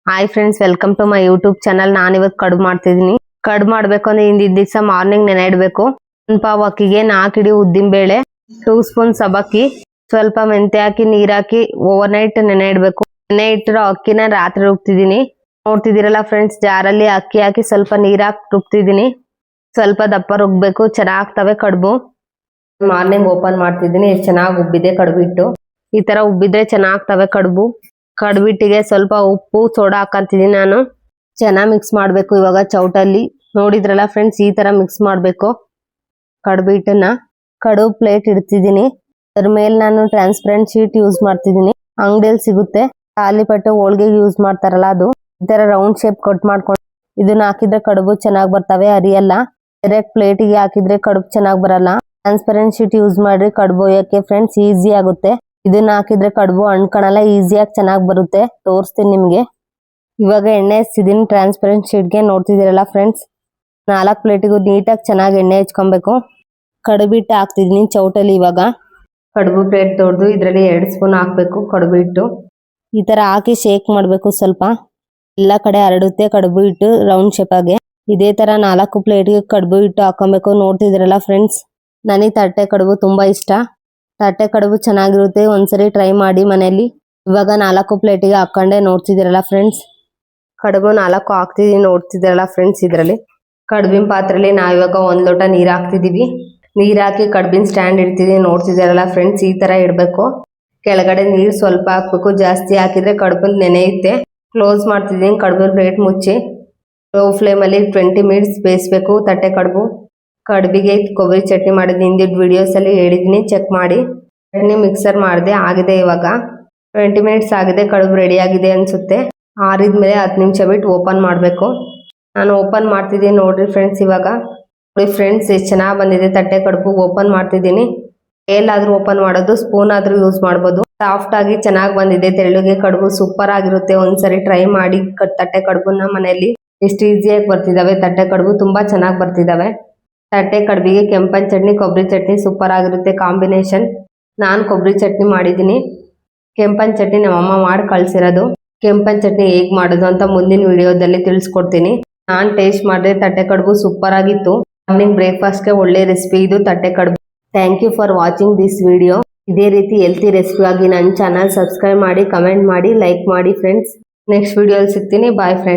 Hi friends, welcome to my YouTube channel. ನಾನು ಇವತ್ತು ಕಡುಬು ಮಾಡ್ತಿದ್ದೀನಿ. ಕಡುಬು ಮಾಡಬೇಕು ಅಂದ್ರೆ ಹಿಂದಿನ ದಿವಸ ಮಾರ್ನಿಂಗ್ ನೆನೆ ಇಡಬೇಕು. ಒಂದು ಪಾವ್ ಅಕ್ಕಿಗೆ 4 ಇಡಿ ಉದ್ದಿನ ಬೇಳೆ, 2 ಸ್ಪೂನ್ ಸಬ್ಬಕ್ಕಿ, ಸ್ವಲ್ಪ ಮೆಂತ್ಯ ಹಾಕಿ ನೀರ್ ಹಾಕಿ ಓವರ್ ನೈಟ್ ನೆನೆ ಇಡಬೇಕು. ನೆನೆ ಇಟ್ಟಿರೋ ಅಕ್ಕಿನ ರಾತ್ರಿ ರುಬ್ತಿದ್ದೀನಿ. ನೋಡ್ತಿದ್ದೀರಲ್ಲ ಫ್ರೆಂಡ್ಸ್, ಜಾರಲ್ಲಿ ಅಕ್ಕಿ ಹಾಕಿ ಸ್ವಲ್ಪ ನೀರ್ ಹಾಕಿ ರುಬ್ತಿದ್ದೀನಿ. ಸ್ವಲ್ಪ ದಪ್ಪ ರುಬ್ಬೇಕು, ಚೆನ್ನಾಗ್ತವೆ ಕಡುಬು. ಮಾರ್ನಿಂಗ್ ಓಪನ್ ಮಾಡ್ತಿದ್ದೀನಿ. ಎಷ್ಟು ಚೆನ್ನಾಗಿ ಉಬ್ಬಿದೆ ಕಡುಬು ಹಿಟ್ಟು. ಈ ತರ ಉಬ್ಬಿದ್ರೆ ಚೆನ್ನಾಗ್ತವೆ ಕಡುಬು. ಕಡುಬಿಟ್ಟಿಗೆ ಸ್ವಲ್ಪ ಉಪ್ಪು ಸೋಡಾ ಹಾಕಂತಿದ್ದೀನಿ ನಾನು. ಚೆನ್ನಾಗಿ ಮಿಕ್ಸ್ ಮಾಡಬೇಕು. ಇವಾಗ ಚೌಟಲ್ಲಿ ನೋಡಿದ್ರಲ್ಲ ಫ್ರೆಂಡ್ಸ್, ಈ ತರ ಮಿಕ್ಸ್ ಮಾಡಬೇಕು ಕಡುಬು ಹಿಟ್ಟನ್ನ. ಕಡುಬು ಪ್ಲೇಟ್ ಇಡ್ತಿದ್ದೀನಿ. ಅದ್ರ ಮೇಲೆ ನಾನು ಟ್ರಾನ್ಸ್ಪರೆಂಟ್ ಶೀಟ್ ಯೂಸ್ ಮಾಡ್ತಿದ್ದೀನಿ. ಅಂಗಡಿಯಲ್ಲಿ ಸಿಗುತ್ತೆ, ತಾಲಿಪಟ್ಟು ಹೋಳಿಗೆ ಯೂಸ್ ಮಾಡ್ತಾರಲ್ಲ ಅದು. ಈ ತರ ರೌಂಡ್ ಶೇಪ್ ಕಟ್ ಮಾಡ್ಕೊಂಡು ಇದನ್ನ ಹಾಕಿದ್ರೆ ಕಡುಬು ಚೆನ್ನಾಗಿ ಬರ್ತವೆ, ಅರಿಯಲ್ಲ. ಡೈರೆಕ್ಟ್ ಪ್ಲೇಟಿಗೆ ಹಾಕಿದ್ರೆ ಕಡುಬು ಚೆನ್ನಾಗಿ ಬರಲ್ಲ. ಟ್ರಾನ್ಸ್ಪರೆಂಟ್ ಶೀಟ್ ಯೂಸ್ ಮಾಡಿ ಕಡುಬು ಒಯ್ಯಕ್ಕೆ ಫ್ರೆಂಡ್ಸ್ ಈಸಿ ಆಗುತ್ತೆ. ಇದನ್ನ ಹಾಕಿದ್ರೆ ಕಡುಬು ಅಂಟ್ಕೊಳಲ್ಲ, ಈಸಿಯಾಗಿ ಚೆನ್ನಾಗಿ ಬರುತ್ತೆ. ತೋರಿಸ್ತೀನಿ ನಿಮ್ಗೆ. ಇವಾಗ ಎಣ್ಣೆ ಹಚ್ತಿದ್ದೀನಿ ಟ್ರಾನ್ಸ್ಪರೆಂಟ್ ಶೀಟ್ಗೆ. ನೋಡ್ತಿದ್ದೀರಲ್ಲ ಫ್ರೆಂಡ್ಸ್, 4 ಪ್ಲೇಟಿಗೂ ನೀಟಾಗಿ ಚೆನ್ನಾಗಿ ಎಣ್ಣೆ ಹಚ್ಕೊಬೇಕು. ಕಡುಬು ಹಿಟ್ಟು ಹಾಕ್ತಿದ್ದೀನಿ ಚೌಟಲ್ಲಿ. ಇವಾಗ ಕಡುಬು ಪ್ಲೇಟ್ ದೊಡ್ಡದು, ಇದರಲ್ಲಿ 2 ಸ್ಪೂನ್ ಹಾಕ್ಬೇಕು ಕಡುಬು ಹಿಟ್ಟು. ಈ ತರ ಹಾಕಿ ಶೇಕ್ ಮಾಡಬೇಕು. ಸ್ವಲ್ಪ ಎಲ್ಲ ಕಡೆ ಹರಡುತ್ತೆ ಕಡುಬು ಹಿಟ್ಟು ರೌಂಡ್ ಶೇಪಾಗೆ. ಇದೇ ತರ 4 ಪ್ಲೇಟ್ಗೆ ಕಡುಬು ಹಿಟ್ಟು ಹಾಕೊಬೇಕು. ನೋಡ್ತಿದ್ದೀರಲ್ಲ ಫ್ರೆಂಡ್ಸ್, ನನಗೆ ತಟ್ಟೆ ಕಡುಬು ತುಂಬಾ ಇಷ್ಟ. ತಟ್ಟೆ ಕಡುಬು ಚೆನ್ನಾಗಿರುತ್ತೆ, ಒಂದ್ಸರಿ ಟ್ರೈ ಮಾಡಿ ಮನೆಯಲ್ಲಿ. ಇವಾಗ 4 ಪ್ಲೇಟಿಗೆ ಹಾಕೊಂಡೆ. ನೋಡ್ತಿದ್ದೀರಲ್ಲ ಫ್ರೆಂಡ್ಸ್, ಕಡುಬು 4 ಹಾಕ್ತಿದೀನಿ. ನೋಡ್ತಿದ್ದೀರಲ್ಲ ಫ್ರೆಂಡ್ಸ್, ಇದರಲ್ಲಿ ಕಡುಬಿನ ಪಾತ್ರೆಯಲ್ಲಿ ನಾವಿವಾಗ 1 ಲೋಟ ನೀರ್ ಹಾಕ್ತಿದೀವಿ. ನೀರ್ ಹಾಕಿ ಕಡುಬಿನ ಸ್ಟ್ಯಾಂಡ್ ಇಡ್ತಿದೀನಿ. ನೋಡ್ತಿದ್ದೀರಲ್ಲ ಫ್ರೆಂಡ್ಸ್, ಈ ತರ ಇಡಬೇಕು. ಕೆಳಗಡೆ ನೀರ್ ಸ್ವಲ್ಪ ಹಾಕ್ಬೇಕು, ಜಾಸ್ತಿ ಹಾಕಿದ್ರೆ ಕಡುಬು ನೆನೆಯುತ್ತೆ. ಕ್ಲೋಸ್ ಮಾಡ್ತಿದೀನಿ. ಕಡುಬಿನ ಪ್ಲೇಟ್ ಮುಚ್ಚಿ ಲೋ ಫ್ಲೇಮಲ್ಲಿ 20 ಮಿನಿಟ್ಸ್ ಬೇಯಿಸ್ಬೇಕು ತಟ್ಟೆ ಕಡುಬು. ಕಡುಬಿಗೆ ಕೊಬ್ಬರಿ ಚಟ್ನಿ ಮಾಡಿದ ಹಿಂದಿನ ವಿಡಿಯೋಸ್ ಅಲ್ಲಿ ಹೇಳಿದೀನಿ, ಚೆಕ್ ಮಾಡಿ. ಚಟ್ನಿ ಮಿಕ್ಸರ್ ಮಾಡಿದೆ, ಆಗಿದೆ. ಇವಾಗ 20 ಮಿನಿಟ್ಸ್ ಆಗಿದೆ. ಕಡುಬು ರೆಡಿ ಆಗಿದೆ ಅನ್ಸುತ್ತೆ. ಆರಿದ್ಮೇಲೆ 10 ನಿಮಿಷ ಬಿಟ್ಟು ಓಪನ್ ಮಾಡಬೇಕು. ನಾನು ಓಪನ್ ಮಾಡ್ತಿದ್ದೀನಿ. ನೋಡ್ರಿ ಫ್ರೆಂಡ್ಸ್, ಇವಾಗ ನೋಡಿ ಫ್ರೆಂಡ್ಸ್, ಎಷ್ಟು ಚೆನ್ನಾಗಿ ಬಂದಿದೆ ತಟ್ಟೆ ಕಡುಬು. ಓಪನ್ ಮಾಡ್ತಿದ್ದೀನಿ. ಎಲ್ಲಾದ್ರೂ ಓಪನ್ ಮಾಡೋದು, ಸ್ಪೂನ್ ಆದ್ರೂ ಯೂಸ್ ಮಾಡ್ಬೋದು. ಸಾಫ್ಟ್ ಆಗಿ ಚೆನ್ನಾಗಿ ಬಂದಿದೆ. ತೆಳ್ಳಗೆ ಕಡುಬು ಸೂಪರ್ ಆಗಿರುತ್ತೆ. ಒಂದ್ಸರಿ ಟ್ರೈ ಮಾಡಿ ತಟ್ಟೆ ಕಡುಬುನ ಮನೆಯಲ್ಲಿ. ಎಷ್ಟು ಈಸಿಯಾಗಿ ಬರ್ತಿದಾವೆ ತಟ್ಟೆ ಕಡುಬು, ತುಂಬಾ ಚೆನ್ನಾಗಿ ಬರ್ತಿದಾವೆ. ತಟ್ಟೆ ಕಡುಬಿಗೆ ಕೆಂಪನ್ ಚಟ್ನಿ, ಕೊಬ್ಬರಿ ಚಟ್ನಿ ಸೂಪರ್ ಆಗಿರುತ್ತೆ ಕಾಂಬಿನೇಷನ್. ನಾನು ಕೊಬ್ಬರಿ ಚಟ್ನಿ ಮಾಡಿದ್ದೀನಿ. ಕೆಂಪನ್ ಚಟ್ನಿ ನಮ್ಮಮ್ಮ ಮಾಡಿ ಕಳ್ಸಿರೋದು. ಕೆಂಪನ್ ಚಟ್ನಿ ಹೇಗ್ ಮಾಡೋದು ಅಂತ ಮುಂದಿನ ವಿಡಿಯೋದಲ್ಲಿ ತಿಳಿಸ್ಕೊಡ್ತೀನಿ. ನಾನು ಟೇಸ್ಟ್ ಮಾಡಿದೆ, ತಟ್ಟೆ ಕಡುಬು ಸೂಪರ್ ಆಗಿತ್ತು. ಮಾರ್ನಿಂಗ್ ಬ್ರೇಕ್ಫಾಸ್ಟ್ಗೆ ಒಳ್ಳೆ ರೆಸಿಪಿ ಇದು ತಟ್ಟೆ ಕಡುಬು. Thank you for watching this video. ಇದೇ ರೀತಿ ಹೆಲ್ತಿ ರೆಸಿಪಿ ಆಗಿ ನನ್ನ ಚಾನಲ್ ಸಬ್ಸ್ಕ್ರೈಬ್ ಮಾಡಿ, ಕಮೆಂಟ್ ಮಾಡಿ, ಲೈಕ್ ಮಾಡಿ ಫ್ರೆಂಡ್ಸ್. ನೆಕ್ಸ್ಟ್ ವಿಡಿಯೋಲಿ ಸಿಗ್ತೀನಿ. Bye friends.